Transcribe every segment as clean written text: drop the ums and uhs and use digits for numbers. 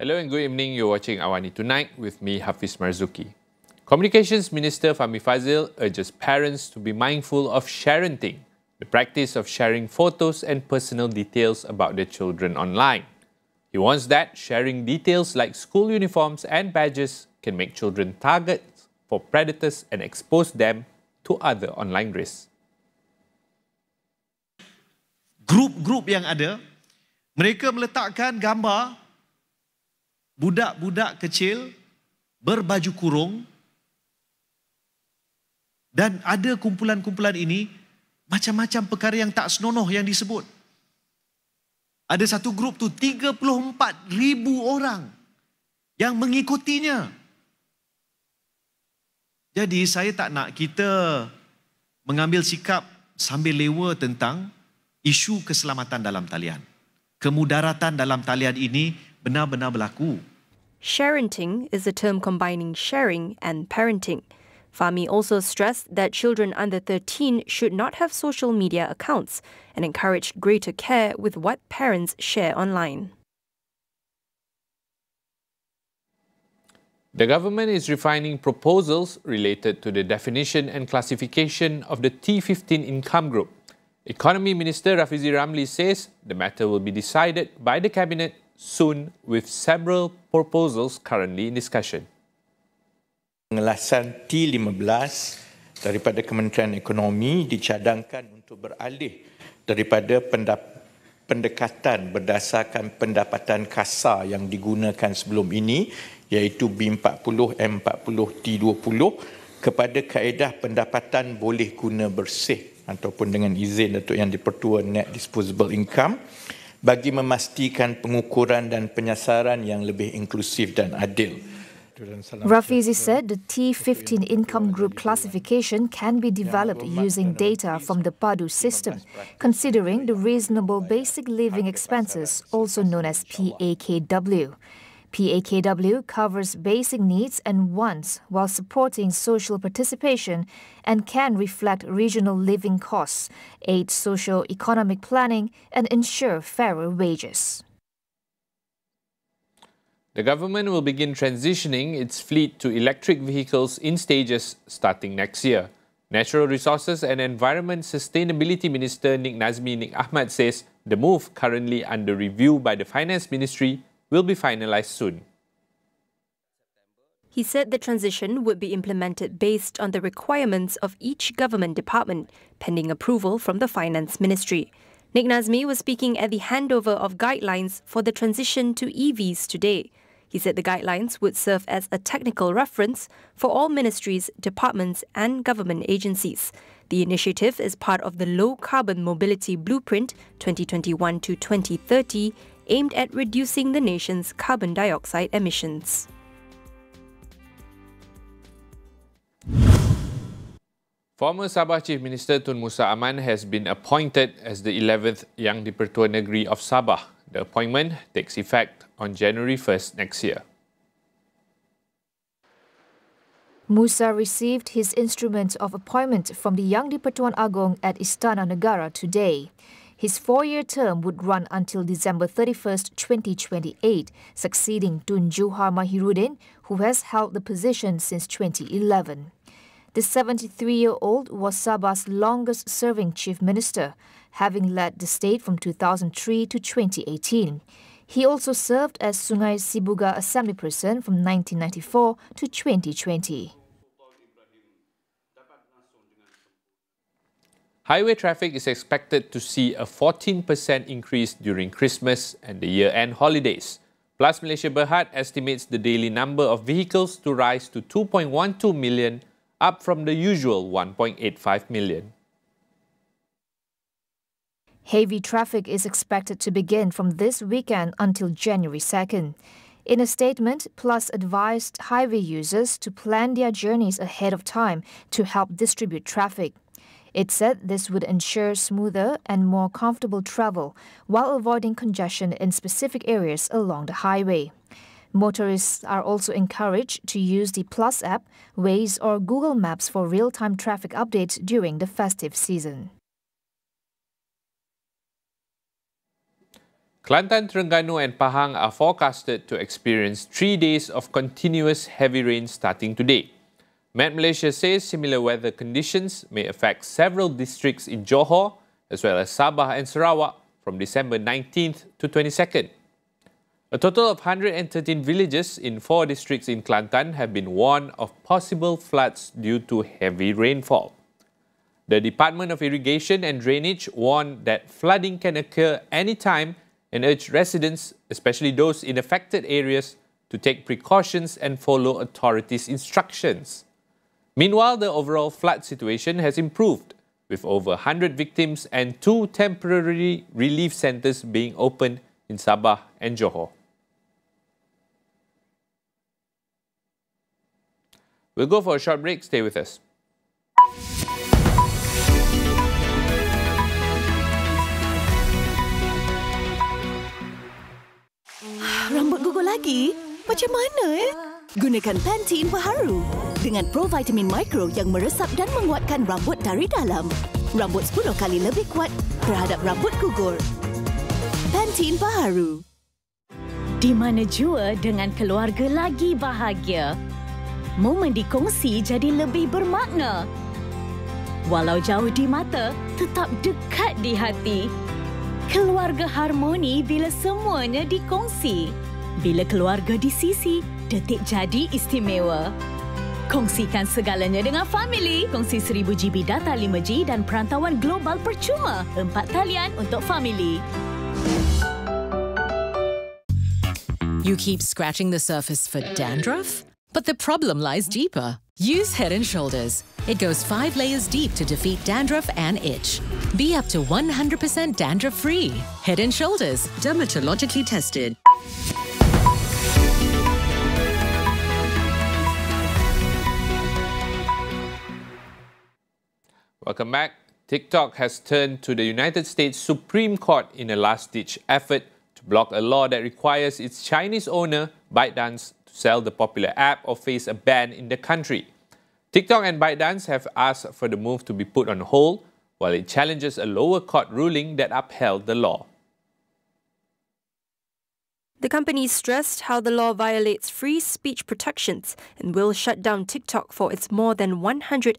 Hello and good evening. You're watching AWANI Tonight with me, Hafiz Marzukhi. Communications Minister Fahmi Fadzil urges parents to be mindful of sharenting, the practice of sharing photos and personal details about their children online. He warns that sharing details like school uniforms and badges can make children targets for predators and expose them to other online risks. Grup-grup yang ada, mereka meletakkan gambar budak-budak kecil berbaju kurung dan ada kumpulan-kumpulan ini macam-macam perkara yang tak senonoh yang disebut. Ada satu grup tu 34,000 orang yang mengikutinya. Jadi saya tak nak kita mengambil sikap sambil lewa tentang isu keselamatan dalam talian. Kemudaratan dalam talian ini benar-benar berlaku. Sharenting is a term combining sharing and parenting. Fahmi also stressed that children under 13 should not have social media accounts and encouraged greater care with what parents share online. The government is refining proposals related to the definition and classification of the T15 income group. Economy Minister Rafizi says the matter will be decided by the Cabinet soon with several proposals currently in discussion. Pengelasan T15 daripada Kementerian Ekonomi dicadangkan untuk beralih daripada pendekatan berdasarkan pendapatan kasar yang digunakan sebelum ini iaitu B40, M40, T20 kepada kaedah pendapatan boleh guna bersih ataupun dengan izin Datuk Yang di-Pertua Net Disposable Income bagi memastikan pengukuran dan penyasaran yang lebih inklusif dan adil. Rafizi said the T15 income group classification can be developed using data from the PADU system, considering the reasonable basic living expenses, also known as PAKW. PAKW covers basic needs and wants while supporting social participation and can reflect regional living costs, aid socio-economic planning and ensure fairer wages. The government will begin transitioning its fleet to electric vehicles in stages starting next year. Natural Resources and Environment Sustainability Minister Nik Ahmad says the move currently under review by the Finance Ministry will be finalized soon. He said the transition would be implemented based on the requirements of each government department, pending approval from the Finance Ministry. Nik Nazmi was speaking at the handover of guidelines for the transition to EVs today. He said the guidelines would serve as a technical reference for all ministries, departments and government agencies. The initiative is part of the Low Carbon Mobility Blueprint 2021 to 2030, aimed at reducing the nation's carbon dioxide emissions. Former Sabah Chief Minister Tun Musa Aman has been appointed as the 11th Yang di-Pertua Negeri of Sabah. The appointment takes effect on January 1st next year. Musa received his instrument of appointment from the Yang di-Pertuan Agong at Istana Negara today. His 4-year term would run until December 31st, 2028, succeeding Tun Johar Mahirudin, who has held the position since 2011. The 73-year-old was Sabah's longest-serving chief minister, having led the state from 2003 to 2018. He also served as Sungai Sibuga Assembly Person from 1994 to 2020. Highway traffic is expected to see a 14% increase during Christmas and the year-end holidays. Plus Malaysia Berhad estimates the daily number of vehicles to rise to 2.12 million, up from the usual 1.85 million. Heavy traffic is expected to begin from this weekend until January 2nd. In a statement, Plus advised highway users to plan their journeys ahead of time to help distribute traffic. It said this would ensure smoother and more comfortable travel while avoiding congestion in specific areas along the highway. Motorists are also encouraged to use the Plus app, Waze or Google Maps for real-time traffic updates during the festive season. Kelantan, Terengganu and Pahang are forecasted to experience 3 days of continuous heavy rain starting today. MetMalaysia says similar weather conditions may affect several districts in Johor as well as Sabah and Sarawak from December 19th to 22nd. A total of 113 villages in 4 districts in Kelantan have been warned of possible floods due to heavy rainfall. The Department of Irrigation and Drainage warned that flooding can occur anytime and urged residents, especially those in affected areas, to take precautions and follow authorities' instructions. Meanwhile, the overall flood situation has improved, with over 100 victims and 2 temporary relief centres being opened in Sabah and Johor. We'll go for a short break. Stay with us. Rambut gugur lagi? Macam mana Gunakan Pantene Baharu dengan provitamin mikro yang meresap dan menguatkan rambut dari dalam. Rambut 10 kali lebih kuat terhadap rambut gugur. Pantene Baharu. Di mana jua dengan keluarga lagi bahagia. Momen dikongsi jadi lebih bermakna. Walau jauh di mata, tetap dekat di hati. Keluarga harmoni bila semuanya dikongsi. Bila keluarga di sisi, detik jadi istimewa. Kongsikan segalanya dengan family. Kongsi 1000 GB data 5G dan perantauan global percuma. 4 talian untuk family. You keep scratching the surface for dandruff? But the problem lies deeper. Use Head & Shoulders. It goes 5 layers deep to defeat dandruff and itch. Be up to 100% dandruff-free. Head & Shoulders. Dermatologically tested. Welcome back. TikTok has turned to the United States Supreme Court in a last-ditch effort to block a law that requires its Chinese owner, ByteDance, to sell the popular app or face a ban in the country. TikTok and ByteDance have asked for the move to be put on hold while it challenges a lower court ruling that upheld the law. The company stressed how the law violates free speech protections and will shut down TikTok for its more than 170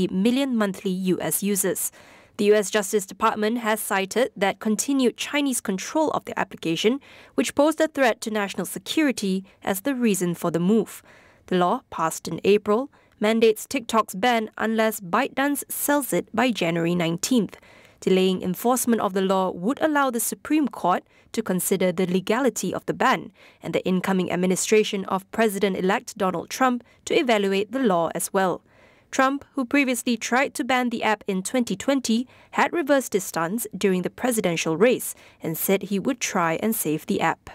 million monthly US users. The US Justice Department has cited that continued Chinese control of the application, which posed a threat to national security, as the reason for the move. The law, passed in April, mandates TikTok's ban unless ByteDance sells it by January 19th. Delaying enforcement of the law would allow the Supreme Court to consider the legality of the ban and the incoming administration of President-elect Donald Trump to evaluate the law as well. Trump, who previously tried to ban the app in 2020, had reversed his stance during the presidential race and said he would try and save the app.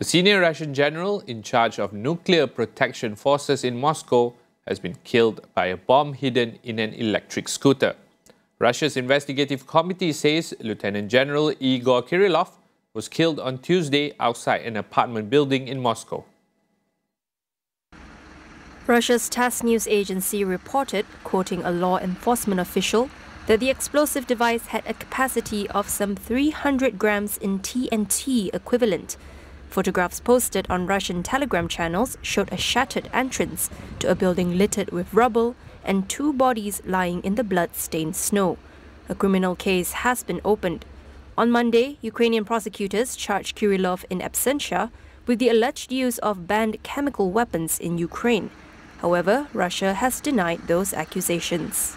A senior Russian general in charge of nuclear protection forces in Moscow has been killed by a bomb hidden in an electric scooter. Russia's investigative committee says Lieutenant General Igor Kirillov was killed on Tuesday outside an apartment building in Moscow. Russia's TASS news agency reported, quoting a law enforcement official, that the explosive device had a capacity of some 300 grams in TNT equivalent. Photographs posted on Russian Telegram channels showed a shattered entrance to a building littered with rubble and 2 bodies lying in the blood-stained snow. A criminal case has been opened. On Monday, Ukrainian prosecutors charged Kirillov in absentia with the alleged use of banned chemical weapons in Ukraine. However, Russia has denied those accusations.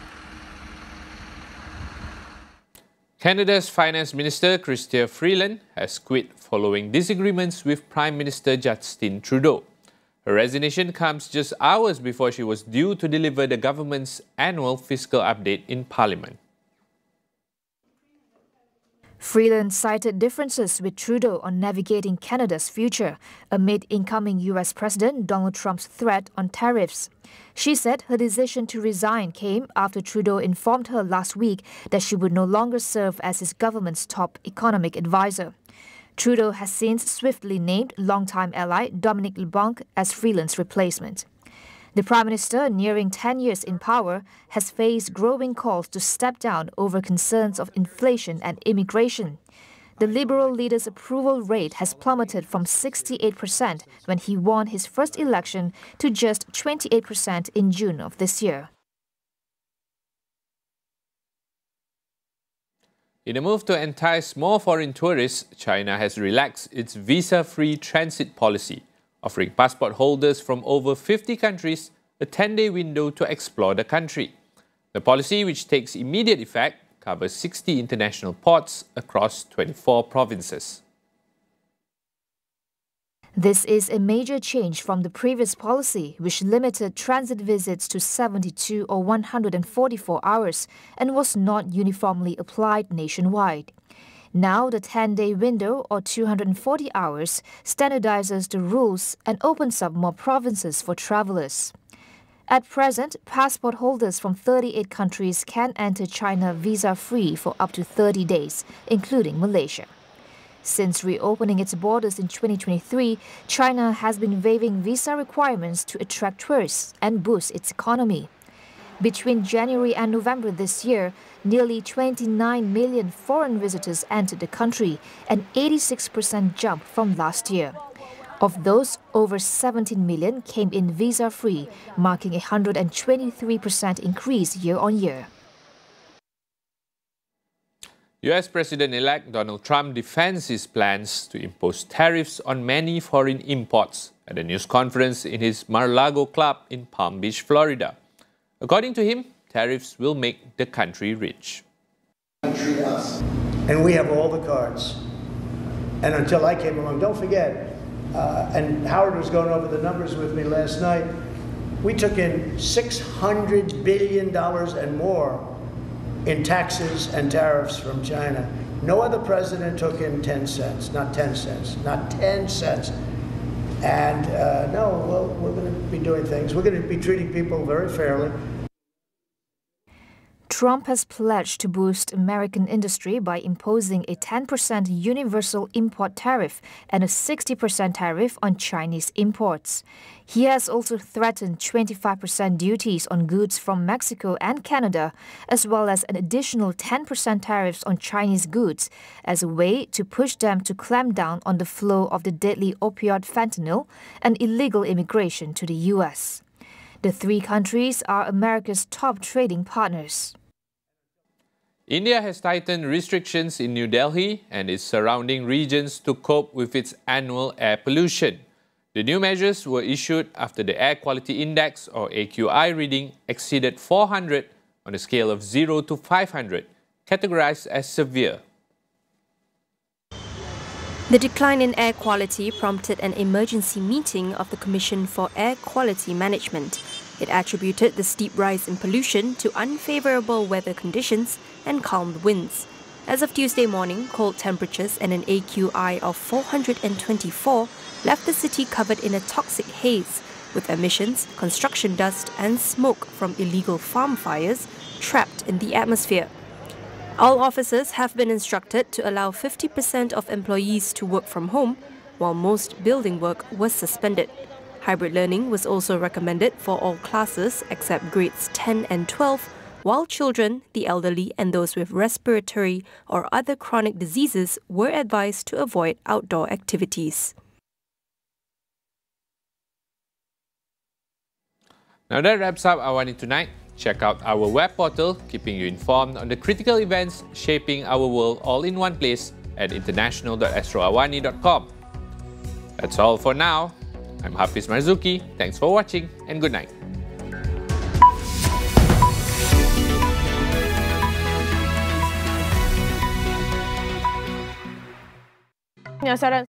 Canada's Finance Minister Chrystia Freeland has quit following disagreements with Prime Minister Justin Trudeau. Her resignation comes just hours before she was due to deliver the government's annual fiscal update in Parliament. Freeland cited differences with Trudeau on navigating Canada's future amid incoming US President Donald Trump's threat on tariffs. She said her decision to resign came after Trudeau informed her last week that she would no longer serve as his government's top economic advisor. Trudeau has since swiftly named longtime ally Dominic LeBlanc as Freeland's replacement. The Prime Minister, nearing 10 years in power, has faced growing calls to step down over concerns of inflation and immigration. The Liberal leader's approval rate has plummeted from 68% when he won his first election to just 28% in June of this year. In a move to entice more foreign tourists, China has relaxed its visa-free transit policy, offering passport holders from over 50 countries a 10-day window to explore the country. The policy, which takes immediate effect, covers 60 international ports across 24 provinces. This is a major change from the previous policy, which limited transit visits to 72 or 144 hours and was not uniformly applied nationwide. Now, the 10-day window, or 240 hours, standardizes the rules and opens up more provinces for travelers. At present, passport holders from 38 countries can enter China visa-free for up to 30 days, including Malaysia. Since reopening its borders in 2023, China has been waiving visa requirements to attract tourists and boost its economy. Between January and November this year, nearly 29 million foreign visitors entered the country, an 86% jump from last year. Of those, over 17 million came in visa-free, marking a 123% increase year-on-year. US President-elect Donald Trump defends his plans to impose tariffs on many foreign imports at a news conference in his Mar-a-Lago club in Palm Beach, Florida. According to him, tariffs will make the country rich. And we have all the cards. And until I came along, don't forget, and Howard was going over the numbers with me last night, we took in $600 billion and more in taxes and tariffs from China. No other president took in 10 cents, not 10 cents, not 10 cents. And no, well, we're going to be doing things. We're going to be treating people very fairly. Trump has pledged to boost American industry by imposing a 10% universal import tariff and a 60% tariff on Chinese imports. He has also threatened 25% duties on goods from Mexico and Canada, as well as an additional 10% tariffs on Chinese goods, as a way to push them to clamp down on the flow of the deadly opioid fentanyl and illegal immigration to the U.S. The three countries are America's top trading partners. India has tightened restrictions in New Delhi and its surrounding regions to cope with its annual air pollution. The new measures were issued after the Air Quality Index, or AQI, reading exceeded 400 on a scale of 0 to 500, categorized as severe. The decline in air quality prompted an emergency meeting of the Commission for Air Quality Management. It attributed the steep rise in pollution to unfavourable weather conditions and calm winds. As of Tuesday morning, cold temperatures and an AQI of 424 left the city covered in a toxic haze, with emissions, construction dust and smoke from illegal farm fires trapped in the atmosphere. All officers have been instructed to allow 50% of employees to work from home, while most building work was suspended. Hybrid learning was also recommended for all classes except grades 10 and 12, while children, the elderly and those with respiratory or other chronic diseases were advised to avoid outdoor activities. Now that wraps up AWANI Tonight. Check out our web portal, keeping you informed on the critical events shaping our world all in one place at international.astroawani.com. That's all for now. I'm Hafiz Marzukhi. Thanks for watching and good night. Penyiaran